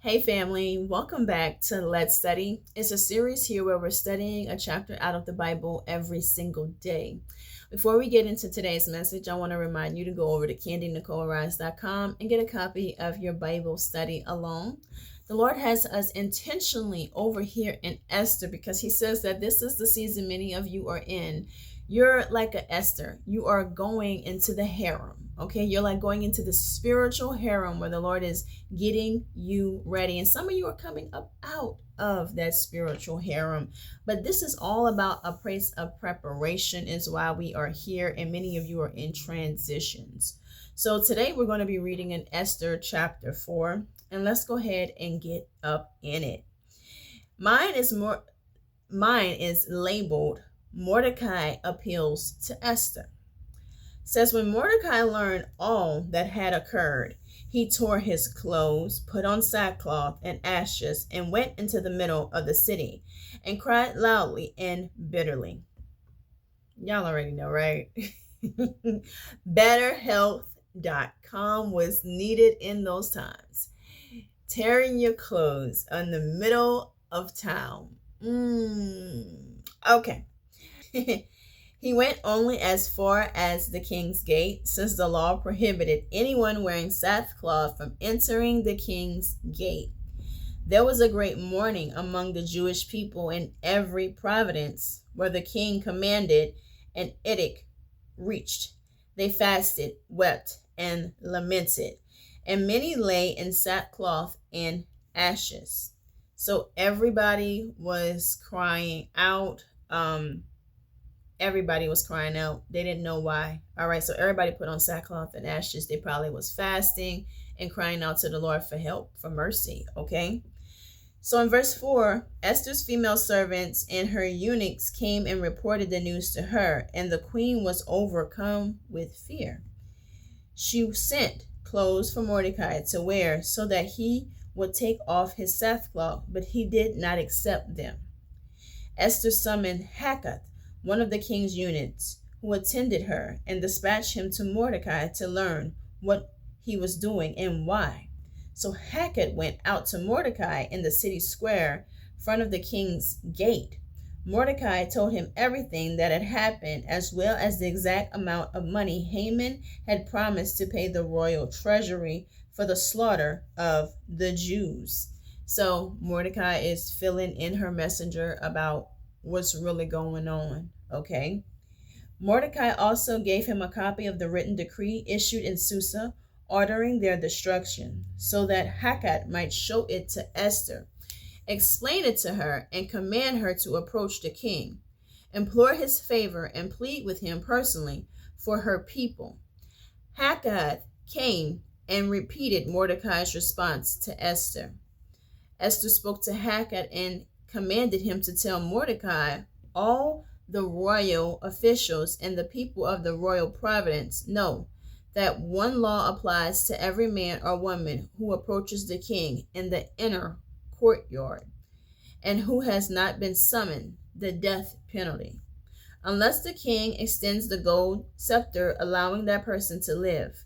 Hey family, welcome back to Let's Study. It's a series here where we're studying a chapter out of the Bible every single day. Before we get into today's message, I want to remind you to go over to CandyNicoleArise.com and get a copy of your Bible study along. The Lord has us intentionally over here in Esther because He says that this is the season many of you are in. You're like an Esther. You are going into the harem. Okay, you're like going into the spiritual harem where the Lord is getting you ready. And some of you are coming up out of that spiritual harem. But this is all about a place of preparation, is why we are here. And many of you are in transitions. So today we're going to be reading in Esther chapter 4. And let's go ahead and get up in it. Mine is labeled Mordecai Appeals to Esther. Says when Mordecai learned all that had occurred, he tore his clothes, put on sackcloth and ashes, and went into the middle of the city and cried loudly and bitterly. Y'all already know, right? BetterHealth.com was needed in those times. Tearing your clothes in the middle of town. Okay. He went only as far as the king's gate, since the law prohibited anyone wearing sackcloth from entering the king's gate. There was a great mourning among the Jewish people in every province where the king commanded and edict reached. They fasted, wept, and lamented, and many lay in sackcloth and ashes. So everybody was crying out. Everybody was crying out. They didn't know why. All right, so everybody put on sackcloth and ashes. They probably was fasting and crying out to the Lord for help, for mercy, okay? So in verse 4, Esther's female servants and her eunuchs came and reported the news to her, and the queen was overcome with fear. She sent clothes for Mordecai to wear so that he would take off his sackcloth, but he did not accept them. Esther summoned Haggith, one of the king's eunuchs, who attended her, and dispatched him to Mordecai to learn what he was doing and why. So Haggith went out to Mordecai in the city square, front of the king's gate. Mordecai told him everything that had happened, as well as the exact amount of money Haman had promised to pay the royal treasury for the slaughter of the Jews. So Mordecai is filling in her messenger about what's really going on, okay? Mordecai also gave him a copy of the written decree issued in Susa, ordering their destruction, so that Haggith might show it to Esther, explain it to her, and command her to approach the king, implore his favor, and plead with him personally for her people. Haggith came and repeated Mordecai's response to Esther. Esther spoke to Haggith and commanded him to tell Mordecai all the royal officials and the people of the royal province know that one law applies to every man or woman who approaches the king in the inner courtyard and who has not been summoned, the death penalty, unless the king extends the gold scepter allowing that person to live.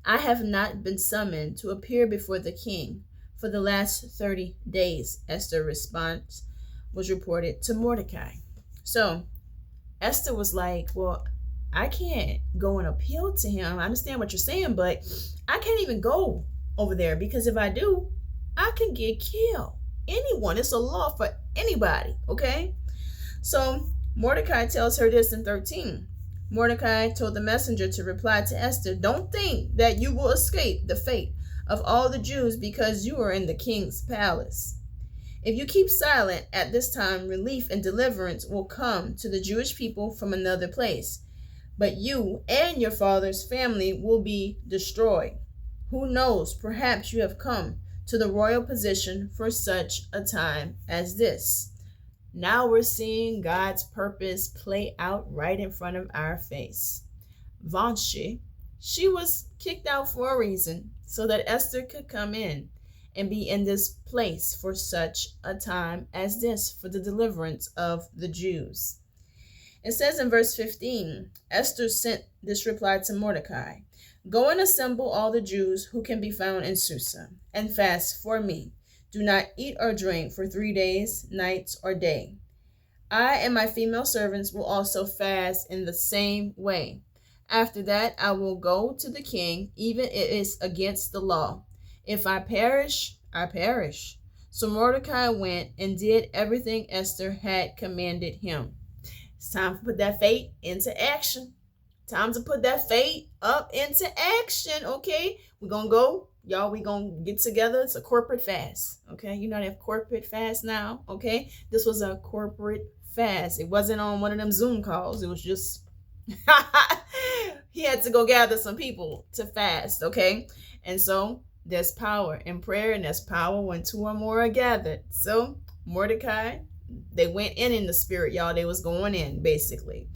I have not been summoned to appear before the king for the last 30 days, Esther's response was reported to Mordecai. So Esther was like, well, I can't go and appeal to him. I understand what you're saying, but I can't even go over there because if I do, I can get killed. Anyone. It's a law for anybody, okay? So Mordecai tells her this in 13. Mordecai told the messenger to reply to Esther, don't think that you will escape the fate of all the Jews because you are in the king's palace. If you keep silent at this time, relief and deliverance will come to the Jewish people from another place. But you and your father's family will be destroyed. Who knows, perhaps you have come to the royal position for such a time as this. Now we're seeing God's purpose play out right in front of our face. Vashti, she was kicked out for a reason, so that Esther could come in and be in this place for such a time as this, for the deliverance of the Jews. It says in verse 15, Esther sent this reply to Mordecai, go and assemble all the Jews who can be found in Susa, and fast for me, Do not eat or drink for 3 days, nights, or day. I and my female servants will also fast in the same way. After that, I will go to the king, even if it is against the law. If I perish, I perish." So Mordecai went and did everything Esther had commanded him. It's time to put that faith into action. Time to put that faith up into action, okay? We're going to go. Y'all, we're going to get together. It's a corporate fast, okay? You know they have corporate fast now, okay? This was a corporate fast. It wasn't on one of them Zoom calls. It was just, he had to go gather some people to fast, okay? And so there's power in prayer, and there's power when two or more are gathered. So Mordecai, they went in the spirit, y'all. They was going in, basically.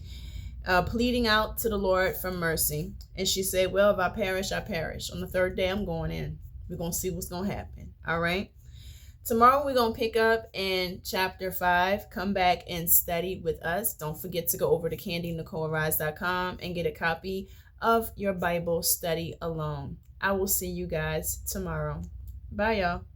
Pleading out to the Lord for mercy. And she said, well, if I perish, I perish. On the third day, I'm going in. We're going to see what's going to happen. All right. Tomorrow, we're going to pick up in chapter 5. Come back and study with us. Don't forget to go over to KandyNicoleArise.com and get a copy of your Bible study alone. I will see you guys tomorrow. Bye, y'all.